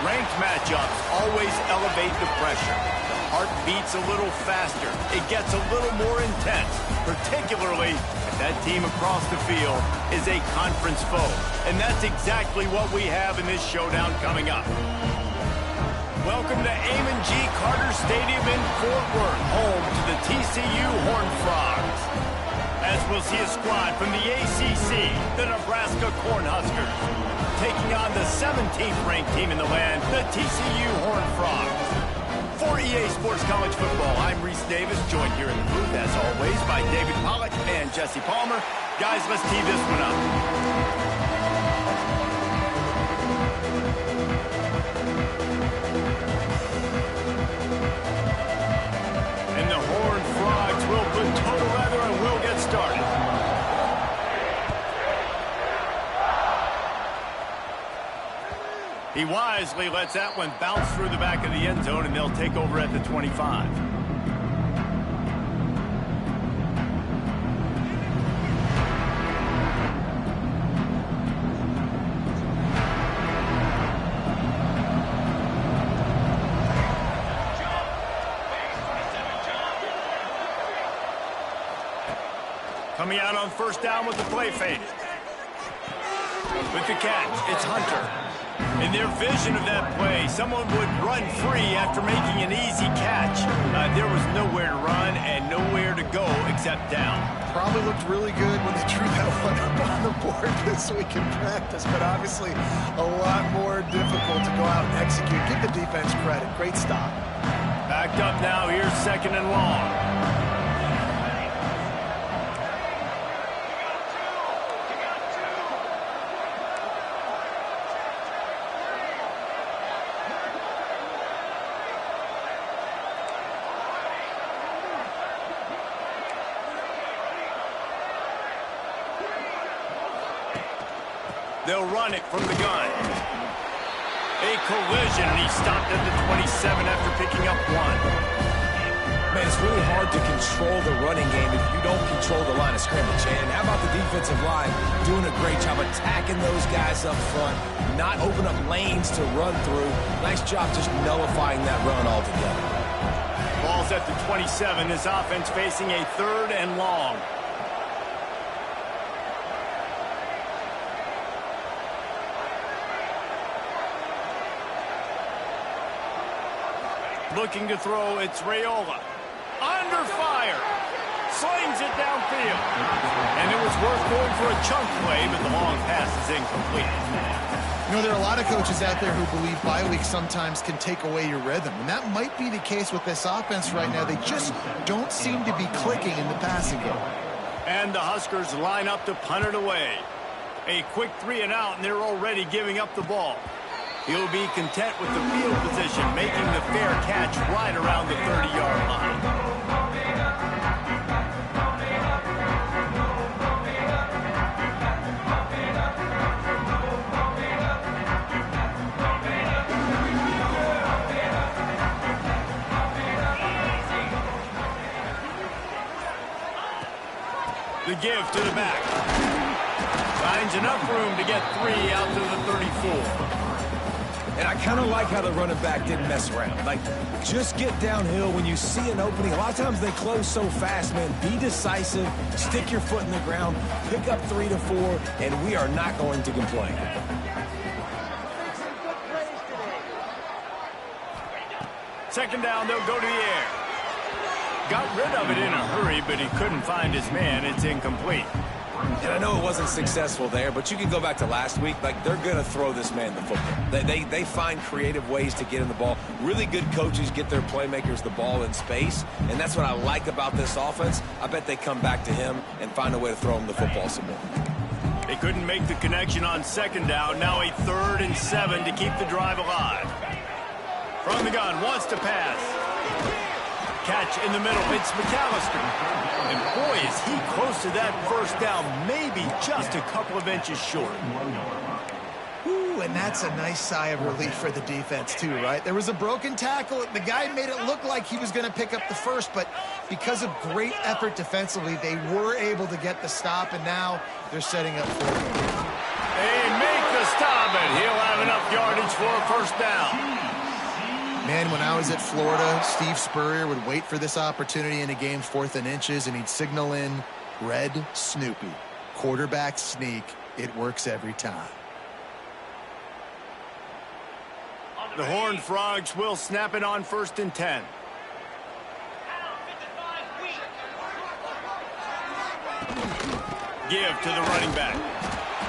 Ranked matchups always elevate the pressure. The heart beats a little faster. It gets a little more intense, particularly if that team across the field is a conference foe. And that's exactly what we have in this showdown coming up. Welcome to Amon G. Carter Stadium in Fort Worth, home to the TCU Horned Frogs. As we'll see a squad from the ACC, the Nebraska Cornhuskers, taking on the 17th ranked team in the land, the TCU Horned Frogs. For EA Sports College Football, I'm Reese Davis, joined here in the booth, as always, by David Pollack and Jesse Palmer. Guys, let's tee this one up. And the Horned Frogs will put total leather and we'll get started. He wisely lets that one bounce through the back of the end zone, and they'll take over at the 25. Coming out on first down with the play fake. With the catch, it's Hunter. In their vision of that play, someone would run free after making an easy catch. There was nowhere to run and nowhere to go except down. Probably looked really good when they drew that one up on the board this week in practice, but obviously a lot more difficult to go out and execute. Give the defense credit. Great stop. Backed up now. Here's second and long. They'll run it from the gun. A collision, and he stopped at the 27 after picking up one. Man, it's really hard to control the running game if you don't control the line of scrimmage. And how about the defensive line doing a great job attacking those guys up front, not open up lanes to run through. Nice job just nullifying that run altogether. Ball's at the 27. This offense facing a third and long. Looking to throw, it's Raiola. Under fire. Slings it downfield. And it was worth going for a chunk play, but the long pass is incomplete. You know, there are a lot of coaches out there who believe bye week sometimes can take away your rhythm. And that might be the case with this offense right now. They just don't seem to be clicking in the passing game. And the Huskers line up to punt it away. A quick 3 and out, and they're already giving up the ball. He'll be content with the field position, making the fair catch right around the 30-yard line. The give to the back. Finds enough room to get 3 out to the 34. And I kind of like how the running back didn't mess around. Like, just get downhill when you see an opening. A lot of times they close so fast, man. Be decisive, stick your foot in the ground, pick up 3 to 4, and we are not going to complain. Second down, they'll go to the air. Got rid of it in a hurry, but he couldn't find his man. It's incomplete. And I know it wasn't successful there, but you can go back to last week. Like, they're going to throw this man the football. They find creative ways to get in the ball. Really good coaches get their playmakers the ball in space, and that's what I like about this offense. I bet they come back to him and find a way to throw him the football some more. They couldn't make the connection on second down. Now a 3rd and 7 to keep the drive alive. From the gun, wants to pass. Catch in the middle, it's McAllister. And boy, is he close to that first down, maybe just a couple of inches short. Ooh, and that's a nice sigh of relief for the defense too, right? There was a broken tackle. The guy made it look like he was going to pick up the first, but because of great effort defensively, they were able to get the stop, and now they're setting up for it. They make the stop, and he'll have enough yardage for a first down. Man, when I was at Florida, Steve Spurrier would wait for this opportunity in a game 4th and inches, and he'd signal in Red Snoopy. Quarterback sneak. It works every time. The Horned Frogs will snap it on 1st and 10. Give to the running back.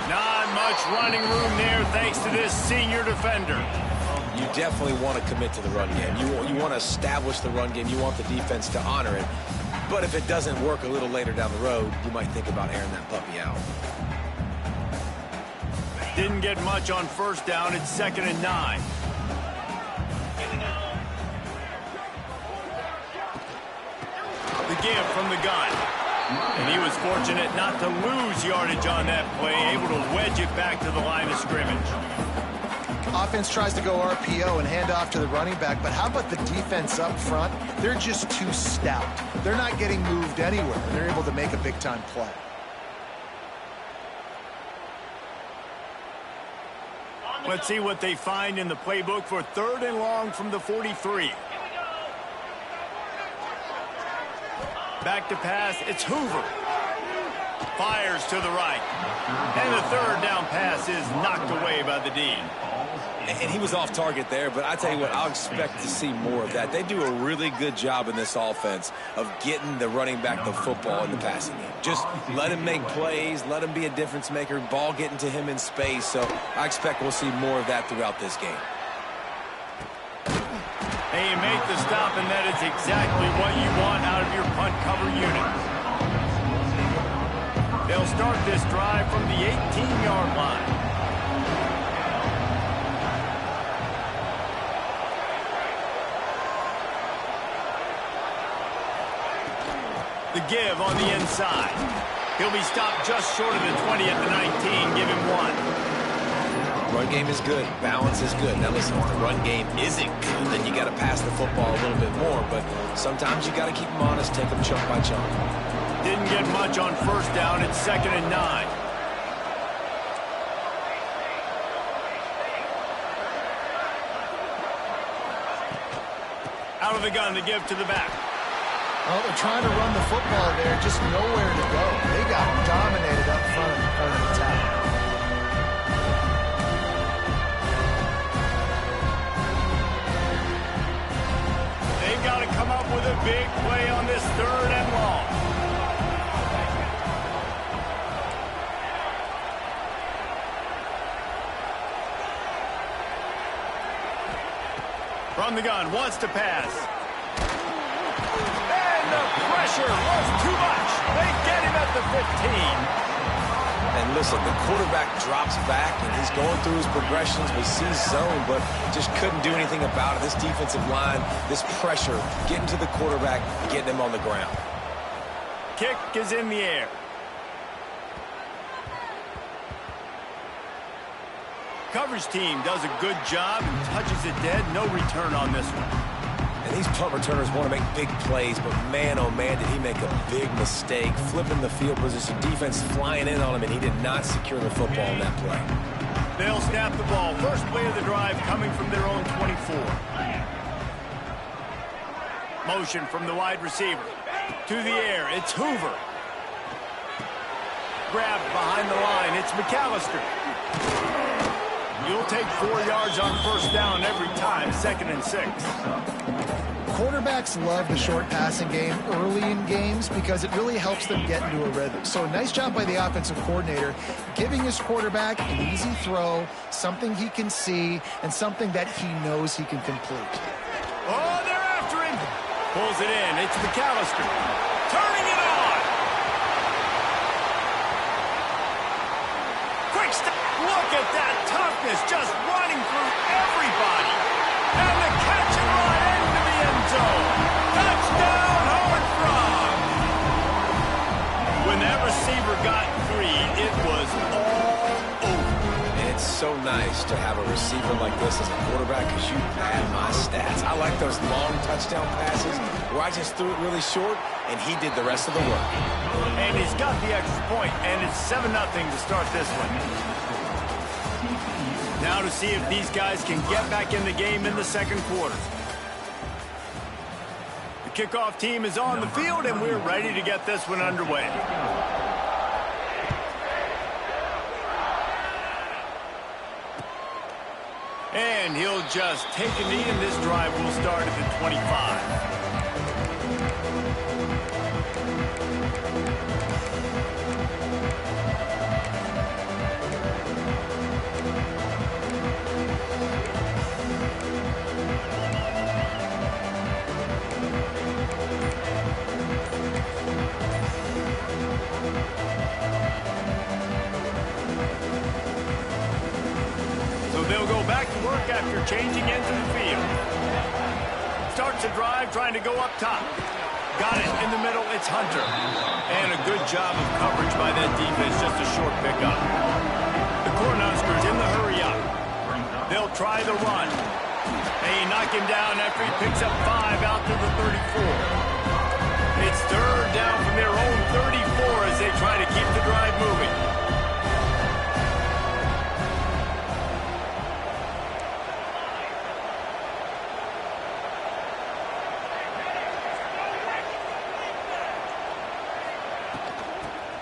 Not much running room there thanks to this senior defender. You definitely want to commit to the run game. You want to establish the run game. You want the defense to honor it. But if it doesn't work a little later down the road, you might think about airing that puppy out. Didn't get much on 1st down. It's 2nd and 9. The give from the gun. And he was fortunate not to lose yardage on that play, able to wedge it back to the line of scrimmage. Offense tries to go RPO and hand off to the running back, but how about the defense up front? They're just too stout. They're not getting moved anywhere. They're able to make a big-time play. Let's see what they find in the playbook for 3rd and long from the 43. Back to pass, it's Hoover. Fires to the right. And the 3rd down pass is knocked away by the D. And he was off target there, but I tell you what, I'll expect to see more of that. They do a really good job in this offense of getting the running back the football in the passing game. Just let him make plays, let him be a difference maker, ball getting to him in space. So I expect we'll see more of that throughout this game. And you make the stop, and that is exactly what you want out of your punt cover unit. They'll start this drive from the 18-yard line. The give on the inside. He'll be stopped just short of the 20 at the 19. Give him 1. Run game is good. Balance is good. Now listen, if the run game isn't good, then you got to pass the football a little bit more. But sometimes you got to keep them honest, take them chunk by chunk. Didn't get much on 1st down. It's 2nd and 9. Out of the gun, the give to the back. Well, they're trying to run the football there, just nowhere to go. They got dominated up front in the point of attack. They've got to come up with a big play on this 3rd and long. From the gun, wants to pass. The pressure was too much. They get him at the 15. And listen, the quarterback drops back, and he's going through his progressions. We see zone, but just couldn't do anything about it. This defensive line, this pressure, getting to the quarterback, getting him on the ground. Kick is in the air. Coverage team does a good job and touches it dead. No return on this one. And these punt returners want to make big plays, but man, oh man, did he make a big mistake. Flipping the field position, defense flying in on him, and he did not secure the football in that play. They'll snap the ball. First play of the drive coming from their own 24. Motion from the wide receiver. To the air, it's Hoover. Grabbed behind the line, it's McAllister. You'll take 4 yards on 1st down every time, 2nd and 6. Quarterbacks love the short passing game early in games because it really helps them get into a rhythm. So nice job by the offensive coordinator, giving his quarterback an easy throw, something he can see, and something that he knows he can complete. Oh, they're after him. Pulls it in. It's McAllister. Turning it on. Quick step. Look at that toughness, just running through everybody. And the catch and run into the end zone. Touchdown, Horned Frogs. When that receiver got 3, it was all over. It's so nice to have a receiver like this as a quarterback because you pad my stats. I like those long touchdown passes where I just threw it really short and he did the rest of the work. And he's got the extra point, and it's 7-0 to start this one. Now to see if these guys can get back in the game in the second quarter. The kickoff team is on the field, and we're ready to get this one underway. And he'll just take a knee, and this drive will start at the 25. They'll go back to work after changing into the field. Starts a drive trying to go up top. Got it in the middle. It's Hunter. And a good job of coverage by that defense. Just a short pickup. The Cornhuskers in the hurry up. They'll try the run. They knock him down after he picks up 5 out to the 34. It's third down from their own 34 as they try to keep the drive moving.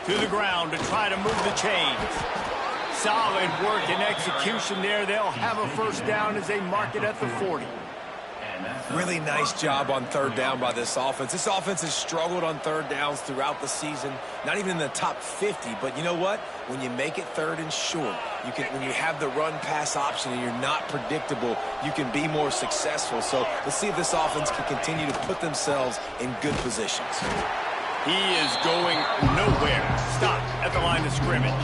To the ground to try to move the chains. Solid work and execution there. They'll have a first down as they mark it at the 40. Really nice job on third down by this offense. This offense has struggled on third downs throughout the season. Not even in the top 50. But you know what? When you make it third and short, when you have the run-pass option and you're not predictable, you can be more successful. So let's see if this offense can continue to put themselves in good positions. He is going nowhere. Stopped at the line of scrimmage.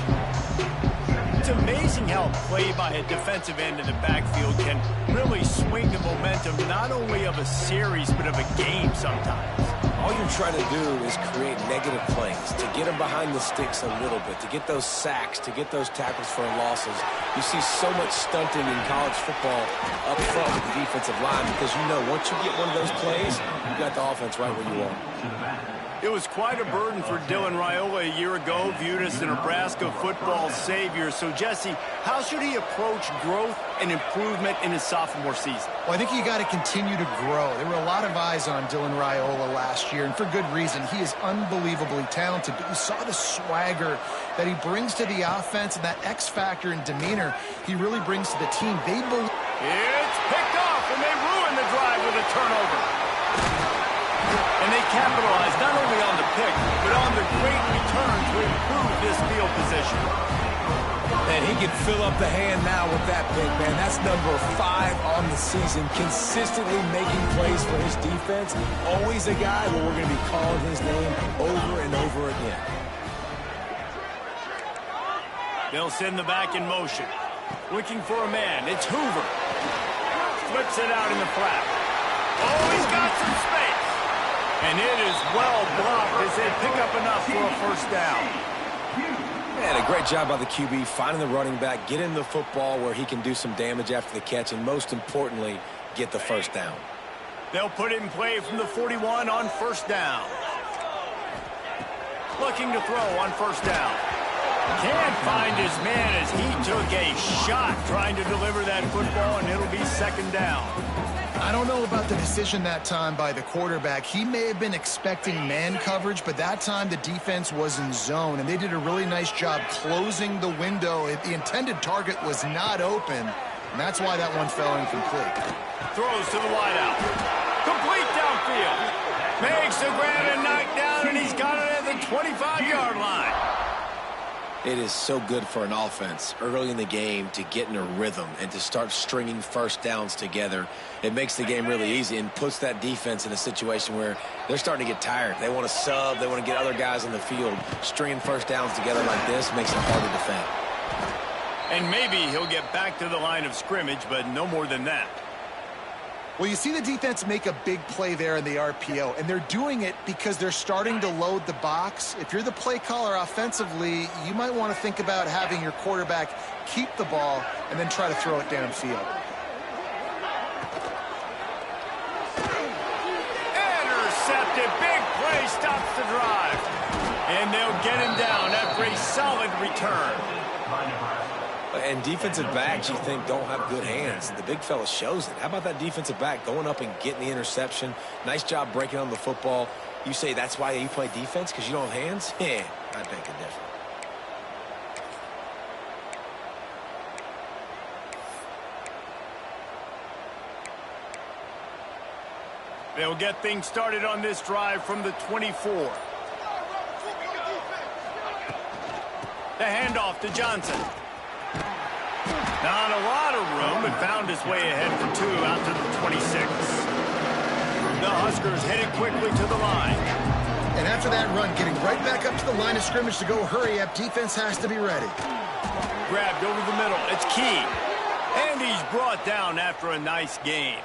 It's amazing how play by a defensive end in the backfield can really swing the momentum not only of a series but of a game sometimes. All you're trying to do is create negative plays, to get them behind the sticks a little bit, to get those sacks, to get those tackles for losses. You see so much stunting in college football up front with the defensive line because you know once you get one of those plays, you got the offense right where you want. It was quite a burden for Dylan Raiola a year ago, viewed as the Nebraska football savior. So, Jesse, how should he approach growth and improvement in his sophomore season? Well, I think you got to continue to grow. There were a lot of eyes on Dylan Raiola last year, and for good reason. He is unbelievably talented, but you saw the swagger that he brings to the offense and that X factor and demeanor he really brings to the team. They believe. It's picked off, and they ruin the drive with a turnover. And they capitalize not only on the pick, but on the great return to improve this field position. And he can fill up the hand now with that pick, man. That's number 5 on the season, consistently making plays for his defense. Always a guy where we're going to be calling his name over and over again. They'll send the back in motion. Looking for a man. It's Hoover. Flips it out in the flat. Oh, he's got some space. And it is well blocked as they pick up enough for a first down. Man, a great job by the QB finding the running back, getting the football where he can do some damage after the catch, and most importantly, get the first down. They'll put it in play from the 41 on first down. Looking to throw on first down. Can't find his man as he took a shot trying to deliver that football, and it'll be second down. I don't know about the decision that time by the quarterback. He may have been expecting man coverage, but that time the defense was in zone, and they did a really nice job closing the window. The intended target was not open, and that's why that one fell incomplete. Throws to the wideout. Complete downfield. Makes the grab and knock down, and he's got it at the 25-yard line. It is so good for an offense early in the game to get in a rhythm and to start stringing first downs together. It makes the game really easy and puts that defense in a situation where they're starting to get tired. They want to sub. They want to get other guys on the field. Stringing first downs together like this makes it hard to defend. And maybe he'll get back to the line of scrimmage, but no more than that. Well, you see the defense make a big play there in the RPO, and they're doing it because they're starting to load the box. If you're the play caller offensively, you might want to think about having your quarterback keep the ball and then try to throw it downfield. Intercepted. Big play stops the drive. And they'll get him down after a solid return. And defensive backs, you think, don't have good hands. The big fella shows it. How about that defensive back going up and getting the interception? Nice job breaking on the football. You say that's why you play defense, because you don't have hands? Yeah, I beg to differ. They'll get things started on this drive from the 24. The handoff to Johnson. Not a lot of room, but found his way ahead for 2 out to the 26. The Huskers headed quickly to the line. And after that run, getting right back up to the line of scrimmage to go hurry up, defense has to be ready. Grabbed over the middle. It's Key. And he's brought down after a nice gain.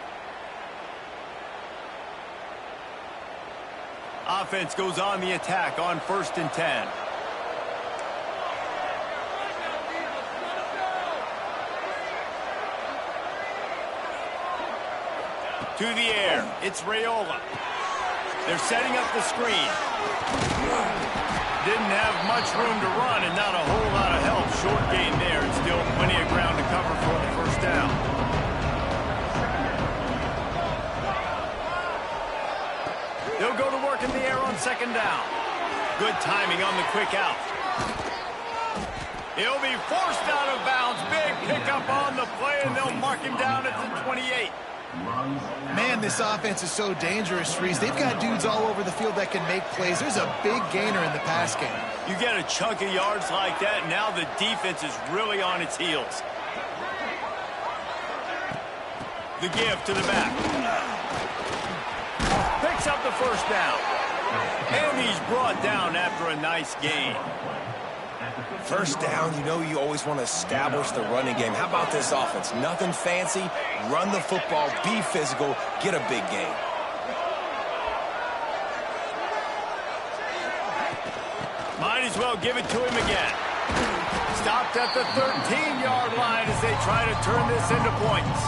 Offense goes on the attack on 1st and 10. To the air. It's Raiola. They're setting up the screen. Didn't have much room to run and not a whole lot of help. Short gain there and still plenty of ground to cover for the first down. They'll go to work in the air on 2nd down. Good timing on the quick out. He'll be forced out of bounds. Big pickup on the play, and they'll mark him down at the 28. Man, this offense is so dangerous, Reese. They've got dudes all over the field that can make plays. There's a big gainer in the pass game. You get a chunk of yards like that, and now the defense is really on its heels. The give to the back. Picks up the first down. And he's brought down after a nice gain. First down, you know you always want to establish the running game. How about this offense? Nothing fancy. Run the football, be physical, get a big gain. Might as well give it to him again. Stopped at the 13-yard line as they try to turn this into points.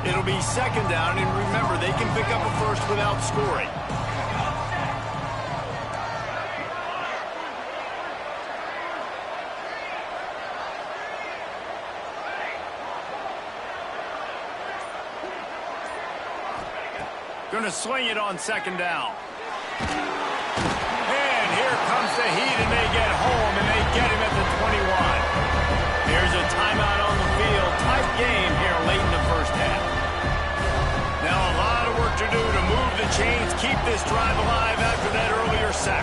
It'll be 2nd down, and remember, they can pick up a first without scoring. Going to swing it on 2nd down. And here comes the heat, and they get home, and they get him at the 21. Here's a timeout on the field. Tight game here late in the first half. Now a lot of work to do to move the chains, keep this drive alive after that earlier sack.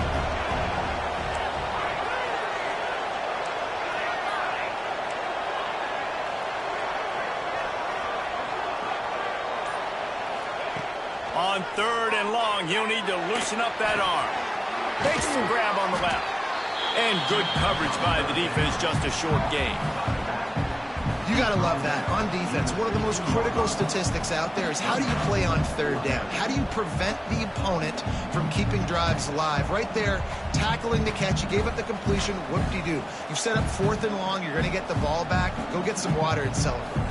On 3rd and long, he'll need to loosen up that arm. Makes the grab on the left. And good coverage by the defense, just a short gain. You got to love that. On defense, one of the most critical statistics out there is how do you play on 3rd down? How do you prevent the opponent from keeping drives alive? Right there, tackling the catch. You gave up the completion. What do you do? You've set up 4th and long. You're going to get the ball back. Go get some water and celebrate.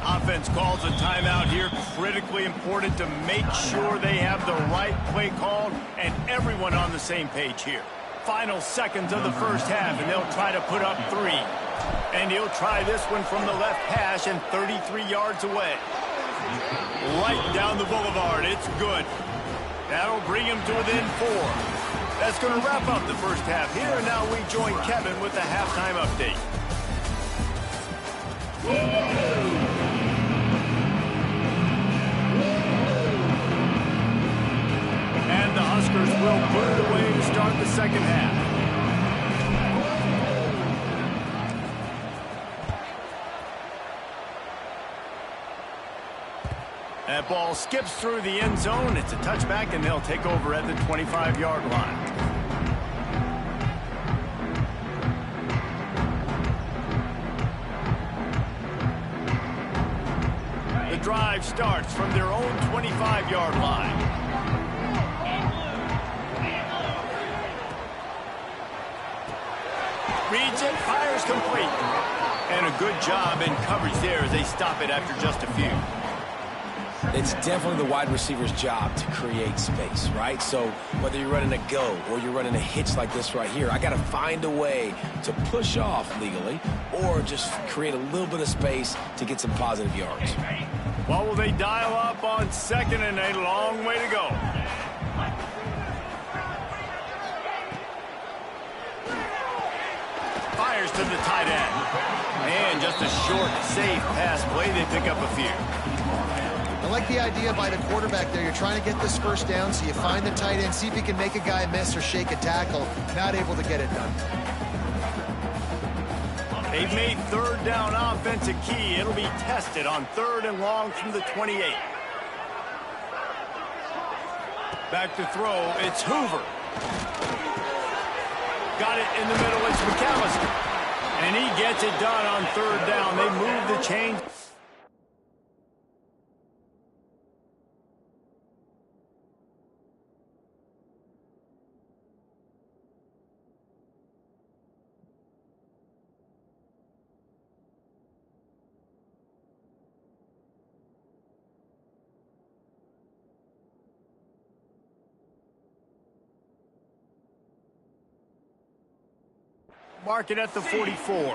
Offense calls a timeout here. Critically important to make sure they have the right play called and everyone on the same page here. Final seconds of the first half, and they'll try to put up 3. And he'll try this one from the left hash and 33 yards away. Right down the boulevard. It's good. That'll bring him to within 4. That's going to wrap up the first half here, and now we join Kevin with the halftime update. And the Huskers will put it away to start the second half. That ball skips through the end zone. It's a touchback, and they'll take over at the 25-yard line. The drive starts from their own 25-yard line. Reads it, fires complete. And a good job in coverage there as they stop it after just a few. It's definitely the wide receiver's job to create space, right? So whether you're running a go or you're running a hitch like this right here, I got to find a way to push off legally or just create a little bit of space to get some positive yards. What will they dial up on second and a long way to go? Fires to the tight end. And just a short, safe pass play. They pick up a few. I like the idea by the quarterback there. You're trying to get this first down, so you find the tight end, see if he can make a guy miss or shake a tackle. Not able to get it done. They've made third down offense a key. It'll be tested on third and long from the 28. Back to throw. It's Hoover. Got it in the middle. It's McAllister. And he gets it done on third down. They move the chains. Mark it at the 44.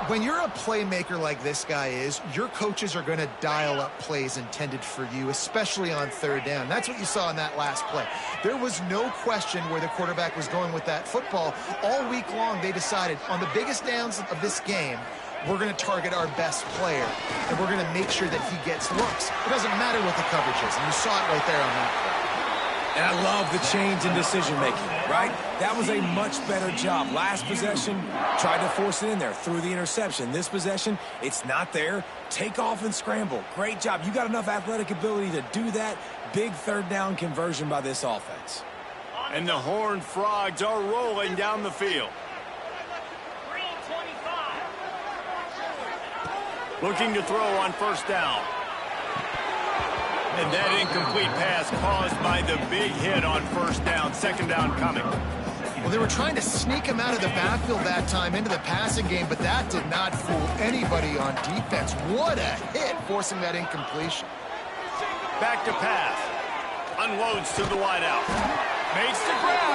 When you're a playmaker like this guy is, your coaches are going to dial up plays intended for you, especially on third down. That's what you saw in that last play. There was no question where the quarterback was going with that football. All week long, they decided on the biggest downs of this game, we're going to target our best player, and we're going to make sure that he gets looks. It doesn't matter what the coverage is, and you saw it right there on that play. And I love the change in decision-making, right? That was a much better job. Last possession, tried to force it in there, threw the interception. This possession, it's not there. Take off and scramble. Great job. You got enough athletic ability to do that. Big third down conversion by this offense. And the Horned Frogs are rolling down the field. Looking to throw on first down. And that incomplete pass caused by the big hit on first down. Second down coming. Well, they were trying to sneak him out of the backfield that time into the passing game, but that did not fool anybody on defense. What a hit, forcing that incompletion. Back to pass. Unloads to the wideout. Makes the grab.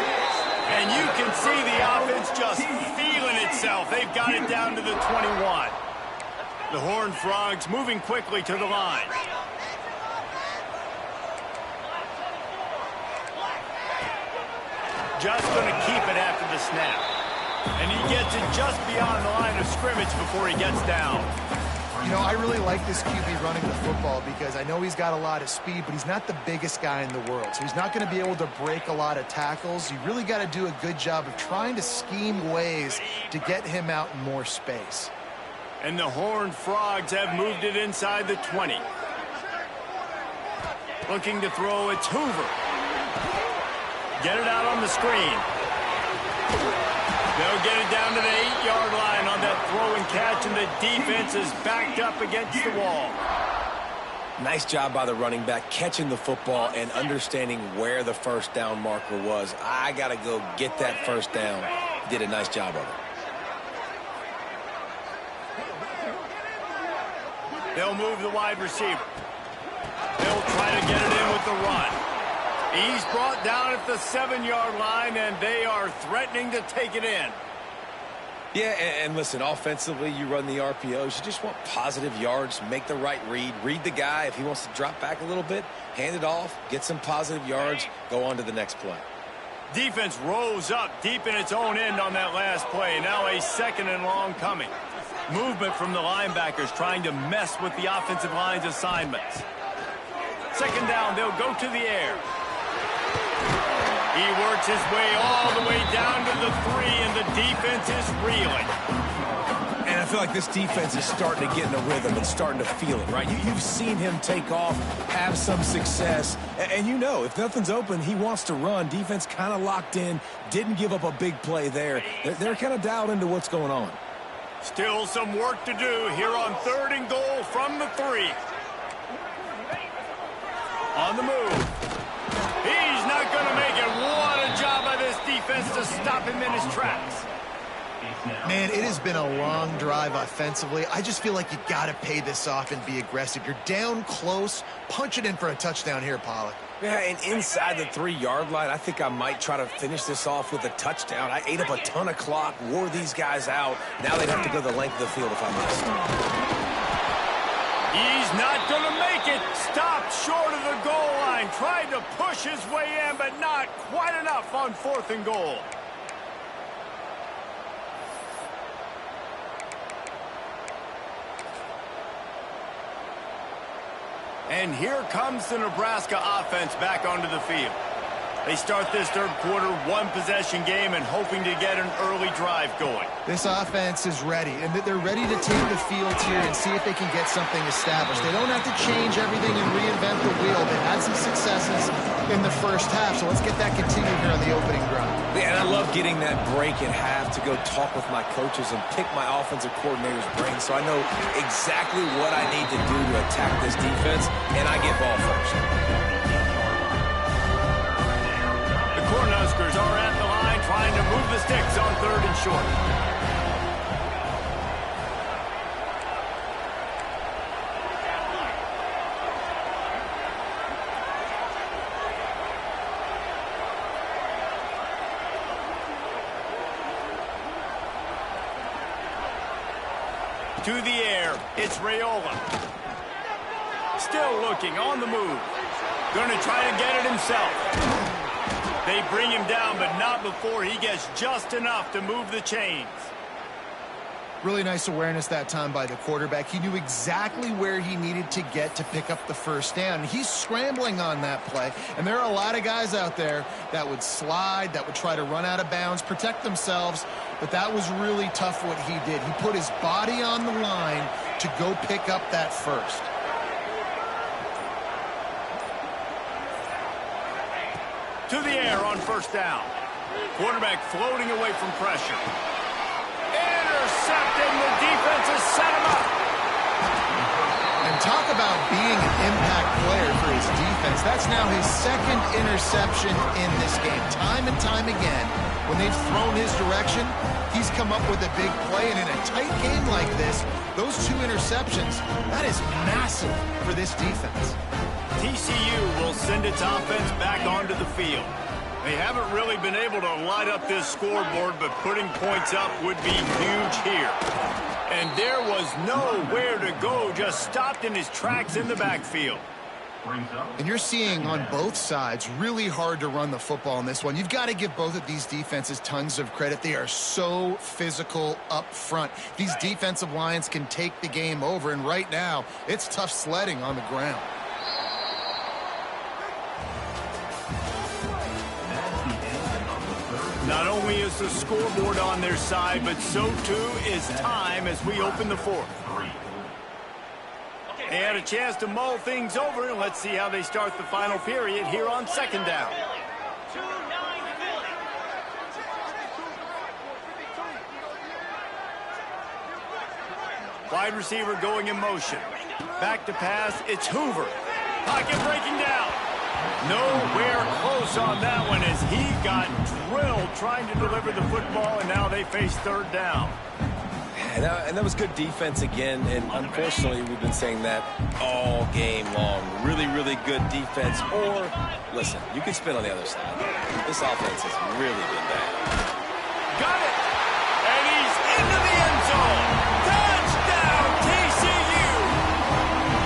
And you can see the offense just feeling itself. They've got it down to the 21. The Horned Frogs moving quickly to the line. Just going to keep it after the snap. And he gets it just beyond the line of scrimmage before he gets down. You know, I really like this QB running the football because I know he's got a lot of speed, but he's not the biggest guy in the world. So he's not going to be able to break a lot of tackles. You really got to do a good job of trying to scheme ways to get him out in more space. And the Horned Frogs have moved it inside the 20. Looking to throw, it's Hoover. Get it out on the screen. They'll get it down to the 8-yard line on that throw and catch, and the defense is backed up against the wall. Nice job by the running back, catching the football and understanding where the first down marker was. I got to go get that first down. He did a nice job of it. They'll move the wide receiver. They'll try to get it in with the run. He's brought down at the 7-yard line, and they are threatening to take it in. Yeah, and listen, offensively, you run the RPOs. You just want positive yards, make the right read. Read the guy. If he wants to drop back a little bit, hand it off, get some positive yards, go on to the next play. Defense rose up deep in its own end on that last play. Now a second and long coming. Movement from the linebackers trying to mess with the offensive line's assignments. Second down, they'll go to the air. He works his way all the way down to the 3, and the defense is reeling. And I feel like this defense is starting to get in a rhythm and starting to feel it, right? You've seen him take off, have some success, and you know if nothing's open, he wants to run. Defense kind of locked in, didn't give up a big play there. They're kind of dialed into what's going on. Still some work to do here on 3rd and goal from the 3. On the move. He's not going to make it. What a job by this defense to stop him in his tracks. Man, it has been a long drive offensively. I just feel like you got to pay this off and be aggressive. You're down close. Punch it in for a touchdown here, Pollack. Yeah, and inside the 3-yard line, I think I might try to finish this off with a touchdown. I ate up a ton of clock, wore these guys out. Now they'd have to go the length of the field if I missed. He's not going to make it. Stopped short of the goal line. Tried to push his way in, but not quite enough on 4th and goal. And here comes the Nebraska offense back onto the field. They start this 3rd quarter one-possession game and hoping to get an early drive going. This offense is ready, and they're ready to take the field here and see if they can get something established. They don't have to change everything and reinvent the wheel. They had some successes in the first half, so let's get that continued here on the opening drive. Yeah, and I love getting that break at half to go talk with my coaches and pick my offensive coordinator's brain so I know exactly what I need to do to attack this defense, and I get ball first. Cornhuskers are at the line trying to move the sticks on 3rd and short. To the air, it's Raiola. Still looking on the move. Going to try to get it himself. They bring him down, but not before he gets just enough to move the chains. Really nice awareness that time by the quarterback. He knew exactly where he needed to get to pick up the first down. He's scrambling on that play, and there are a lot of guys out there that would slide, that would try to run out of bounds, protect themselves, but that was really tough what he did. He put his body on the line to go pick up that first. To the air on 1st down. Quarterback floating away from pressure. Intercepted. The defense has set him up. And talk about being an impact player for his defense. That's now his 2nd interception in this game. Time and time again, when they've thrown his direction, he's come up with a big play. And in a tight game like this, those 2 interceptions, that is massive for this defense. TCU will send its offense back onto the field. They haven't really been able to light up this scoreboard, but putting points up would be huge here. And there was nowhere to go, just stopped in his tracks in the backfield. And you're seeing on both sides really hard to run the football in this one. You've got to give both of these defenses tons of credit. They are so physical up front. These defensive lines can take the game over, and right now it's tough sledding on the ground. Not only is the scoreboard on their side, but so too is time as we open the 4th. They had a chance to mull things over, and let's see how they start the final period here on 2nd down. Wide receiver going in motion. Back to pass, it's Hoover. Pocket breaking down. Nowhere close on that one as he got drilled trying to deliver the football, and now they face 3rd down. And that was good defense again, and unfortunately we've been saying that all game long. Really, really good defense. Or, listen, you can spin on the other side. This offense has really been bad. Got it! And he's into the end zone! Touchdown, TCU!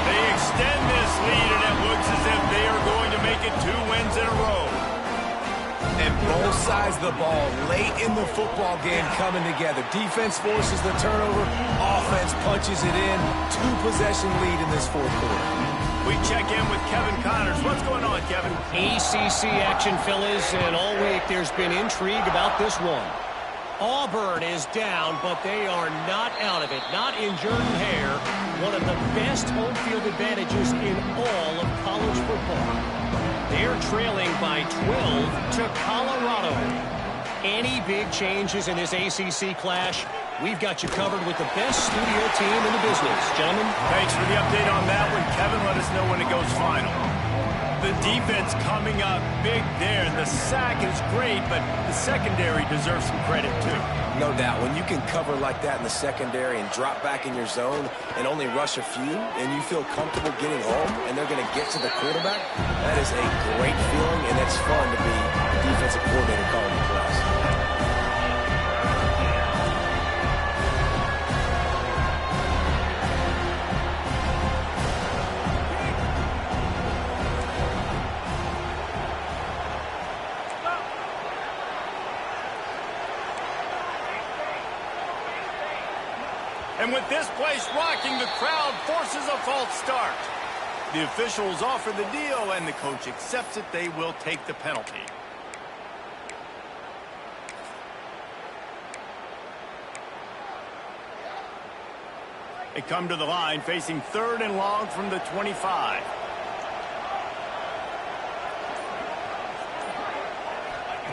They extend this lead, and it looks as if they are going to make it 2 wins in a row. And both sides of the ball late in the football game coming together. Defense forces the turnover. Offense punches it in. 2-possession lead in this 4th quarter. We check in with Kevin Connors. What's going on, Kevin? ACC action, fellas, and all week there's been intrigue about this one. Auburn is down, but they are not out of it. Not in Jordan Hare, one of the best home field advantages in all of college football. They're trailing by 12 to Colorado. Any big changes in this ACC clash? We've got you covered with the best studio team in the business. Gentlemen. Thanks for the update on that one. Kevin, let us know when it goes final. The defense coming up big there. The sack is great, but the secondary deserves some credit too. No doubt. When you can cover like that in the secondary and drop back in your zone and only rush a few, and you feel comfortable getting home, and they're going to get to the quarterback, that is a great feeling, and it's fun to be the defensive coordinator calling the plays. And with this place rocking, the crowd forces a false start. The officials offer the deal, and the coach accepts it. They will take the penalty. They come to the line facing 3rd and long from the 25.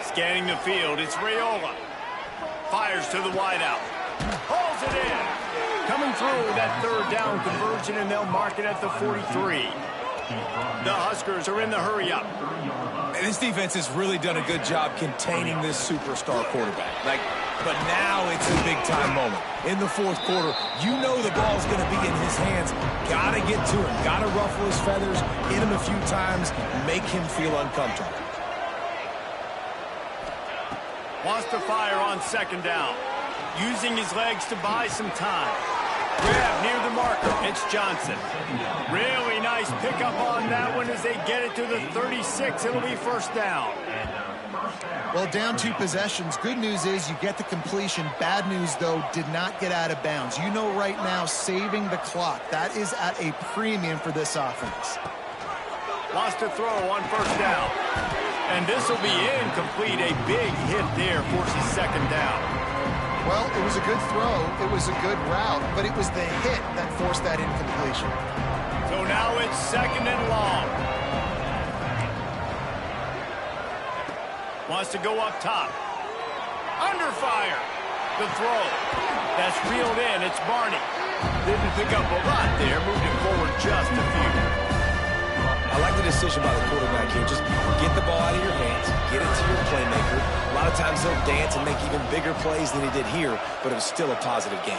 Scanning the field, it's Raiola. Fires to the wideout. Hauls it in. Coming through that 3rd down conversion, and they'll mark it at the 43. The Huskers are in the hurry-up. And this defense has really done a good job containing this superstar quarterback. But now it's a big-time moment. In the 4th quarter, you know the ball's going to be in his hands. Got to get to him. Got to ruffle his feathers, hit him a few times, make him feel uncomfortable. Wants to fire on 2nd down. Using his legs to buy some time. Grab near the marker. It's Johnson. Really nice pickup on that one as they get it to the 36. It'll be 1st down. Well, down 2 possessions. Good news is you get the completion. Bad news, though, did not get out of bounds. You know right now, saving the clock. That is at a premium for this offense. Wants to throw on 1st down. And this will be incomplete. A big hit there forces 2nd down. Well, it was a good throw. It was a good route, but it was the hit that forced that incompletion. So now it's 2nd and long. Wants to go up top. Under fire. The throw. That's reeled in. It's Barney. Didn't pick up a lot there. Moved it forward just a few. I like the decision by the quarterback here. Just get the ball out of your hands, get it to your playmaker. A lot of times he'll dance and make even bigger plays than he did here, but it was still a positive game.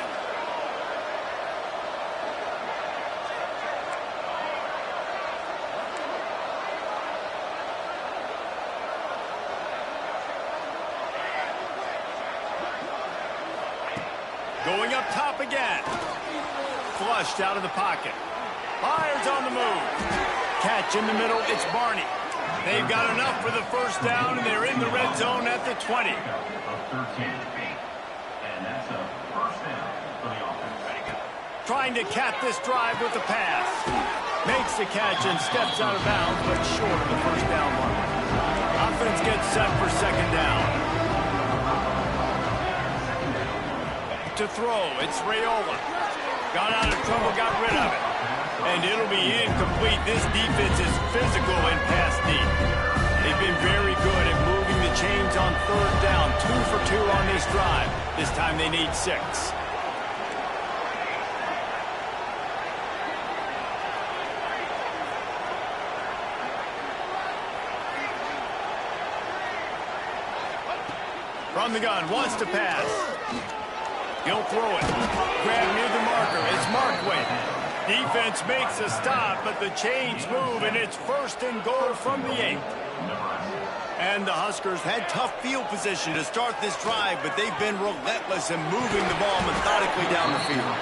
Going up top again. Flushed out of the pocket. Fires on the move. Catch in the middle, it's Barney. They've got enough for the 1st down, and they're in the red zone at the 20. Trying to cap this drive with the pass. Makes the catch and steps out of bounds, but short of the 1st down mark. Offense gets set for 2nd down. To throw, it's Raiola. Got out of trouble, got rid of it. And it'll be incomplete. This defense is physical and pass deep. They've been very good at moving the chains on 3rd down. 2 for 2 on this drive. This time they need 6. From the gun, wants to pass. He'll throw it. Grab near the marker. It's Markway. Defense makes a stop, but the chains move, and it's 1st and goal from the 8. And the Huskers had tough field position to start this drive, but they've been relentless in moving the ball methodically down the field.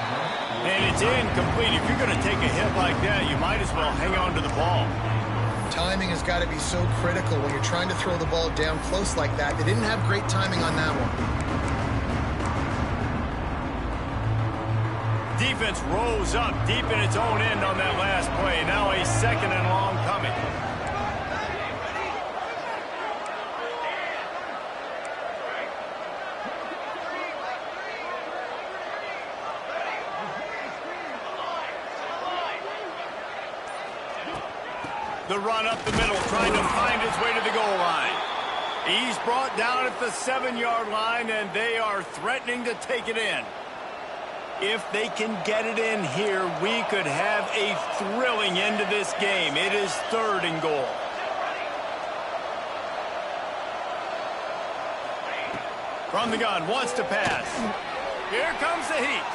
And it's incomplete. If you're going to take a hit like that, you might as well hang on to the ball. Timing has got to be so critical when you're trying to throw the ball down close like that. They didn't have great timing on that one. Defense rose up deep in its own end on that last play. Now a 2nd and long coming. The run up the middle, trying to find his way to the goal line. He's brought down at the 7-yard line, and they are threatening to take it in. If they can get it in here, we could have a thrilling end to this game. It is 3rd and goal. From the gun, wants to pass. Here comes the heat.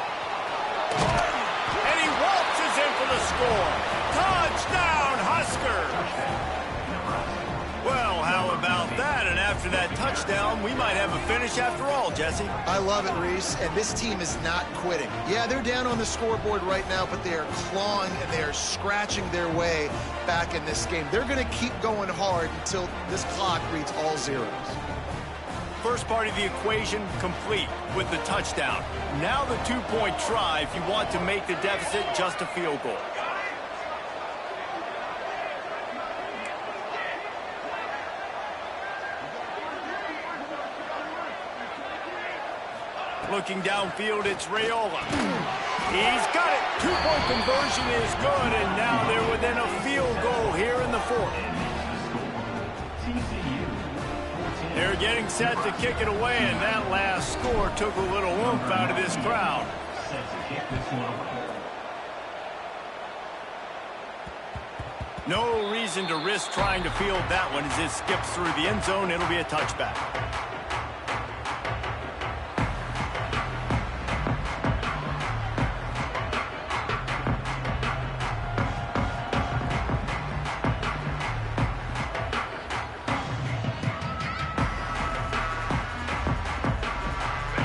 And he waltzes in for the score. Touchdown, Huskers! Well, how about that? And after that touchdown, we might have a finish after all, Jesse. I love it, Reese, and this team is not quitting. Yeah, they're down on the scoreboard right now, but they are clawing and they are scratching their way back in this game. They're going to keep going hard until this clock reads all zeros. First part of the equation complete with the touchdown. Now the 2-point try if you want to make the deficit just a field goal. Looking downfield, it's Raiola. He's got it. 2-point conversion is good, and now they're within a field goal here in the 4th. They're getting set to kick it away, and that last score took a little oomph out of this crowd. No reason to risk trying to field that one as it skips through the end zone. It'll be a touchback.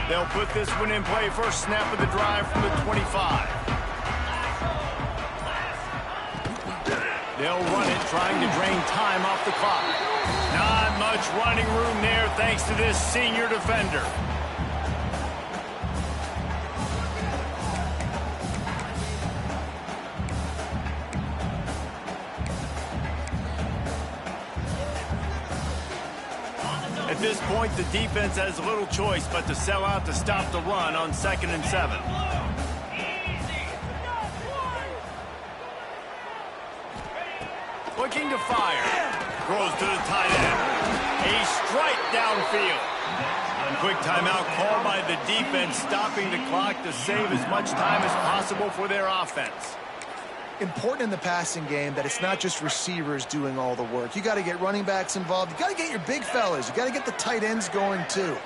They'll put this one in play. First snap of the drive from the 25. They'll run it, trying to drain time off the clock. Not much running room there thanks to this senior defender. At this point, the defense has little choice but to sell out to stop the run on 2nd and 7. Looking to fire. Throws to the tight end. A strike downfield. Quick timeout called by the defense, stopping the clock to save as much time as possible for their offense. Important in the passing game that it's not just receivers doing all the work. You got to get running backs involved. You got to get your big fellas. You got to get the tight ends going too.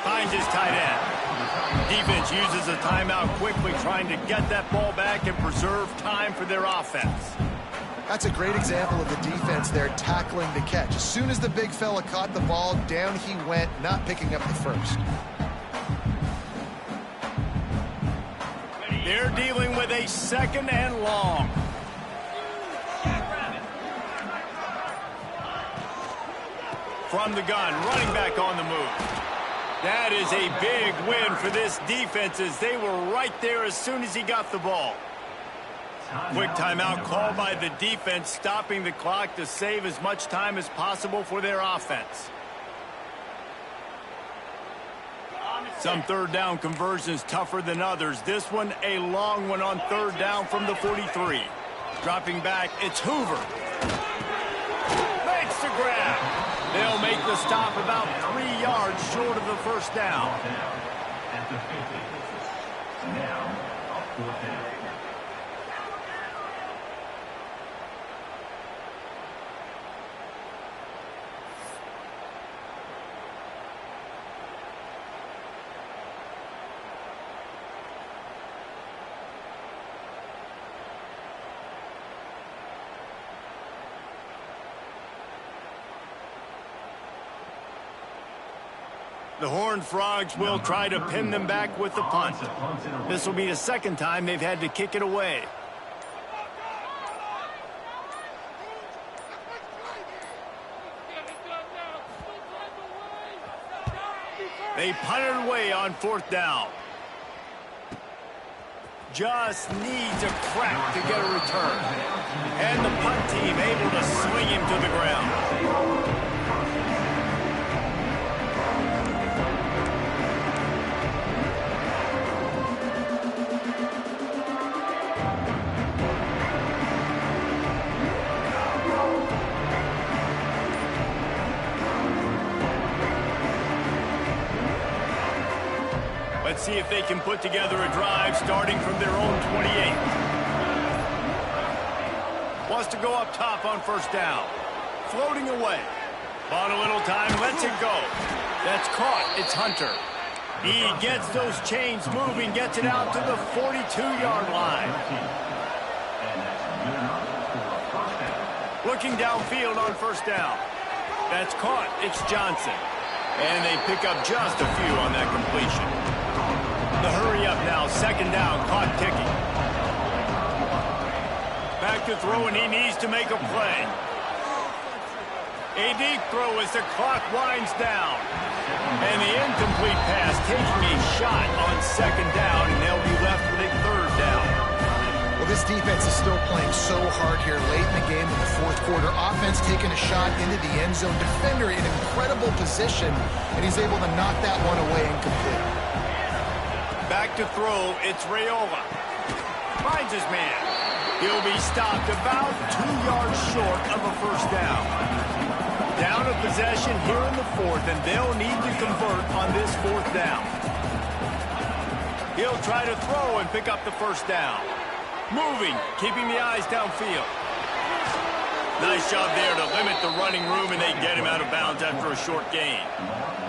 Finds his tight end. Defense uses a timeout quickly, trying to get that ball back and preserve time for their offense. That's a great example of the defense there tackling the catch. As soon as the big fella caught the ball, down he went, not picking up the first. They're dealing with a 2nd and long. From the gun, running back on the move. That is a big win for this defense as they were right there as soon as he got the ball. Quick timeout called by the defense, stopping the clock to save as much time as possible for their offense. Some 3rd down conversions tougher than others. This one, a long one on 3rd down from the 43. Dropping back, it's Hoover. Makes the grab. They'll make the stop about 3 yards short of the first down. Now, 4th down. The Horned Frogs will try to pin them back with the punt. This will be the 2nd time they've had to kick it away. They punt it away on 4th down. Just needs a crack to get a return. And the punt team able to swing him to the ground. Let's see if they can put together a drive starting from their own 28. Wants to go up top on first down. Floating away. Bought a little time, lets it go. That's caught. It's Hunter. He gets those chains moving, gets it out to the 42-yard line. Looking downfield on first down. That's caught. It's Johnson. And they pick up just a few on that completion. The hurry up now. Second down. Clock ticking. Back to throw, and he needs to make a play. A deep throw as the clock winds down. And the incomplete pass taking a shot on second down, and they'll be left with a third down. Well, this defense is still playing so hard here late in the game in the fourth quarter. Offense taking a shot into the end zone. Defender in incredible position, and he's able to knock that one away incomplete. Back to throw, it's Raiola. Finds his man. He'll be stopped about 2 yards short of a first down. Down a possession here in the fourth, and they'll need to convert on this fourth down. He'll try to throw and pick up the first down. Moving, keeping the eyes downfield. Nice job there to limit the running room, and they get him out of bounds after a short gain.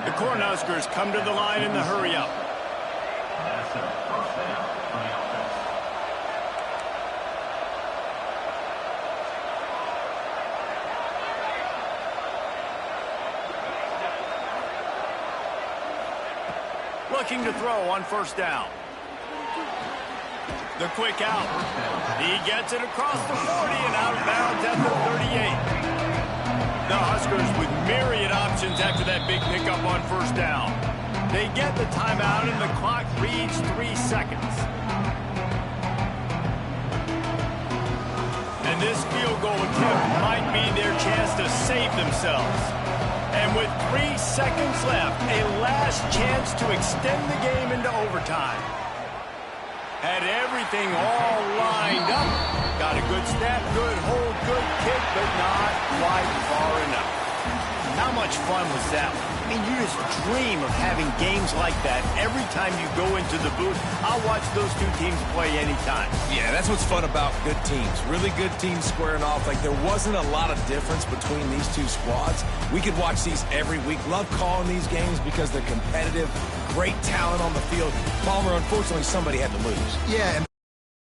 The Cornhuskers come to the line in the hurry-up. Looking to throw on first down. The quick out. He gets it across the 40 and out of bounds at the 38. The Huskers with myriad options after that big pickup on first down. They get the timeout and the clock reads 3 seconds. And this field goal attempt might be their chance to save themselves. And with 3 seconds left, a last chance to extend the game into overtime. Had everything all lined up. Got a good snap, good hold, good kick, but not quite far enough. How much fun was that? I mean, you just dream of having games like that every time you go into the booth. I'll watch those two teams play anytime. Yeah, that's what's fun about good teams. Really good teams squaring off. Like, there wasn't a lot of difference between these two squads. We could watch these every week. Love calling these games because they're competitive. Great talent on the field. Palmer, unfortunately, somebody had to lose. Yeah.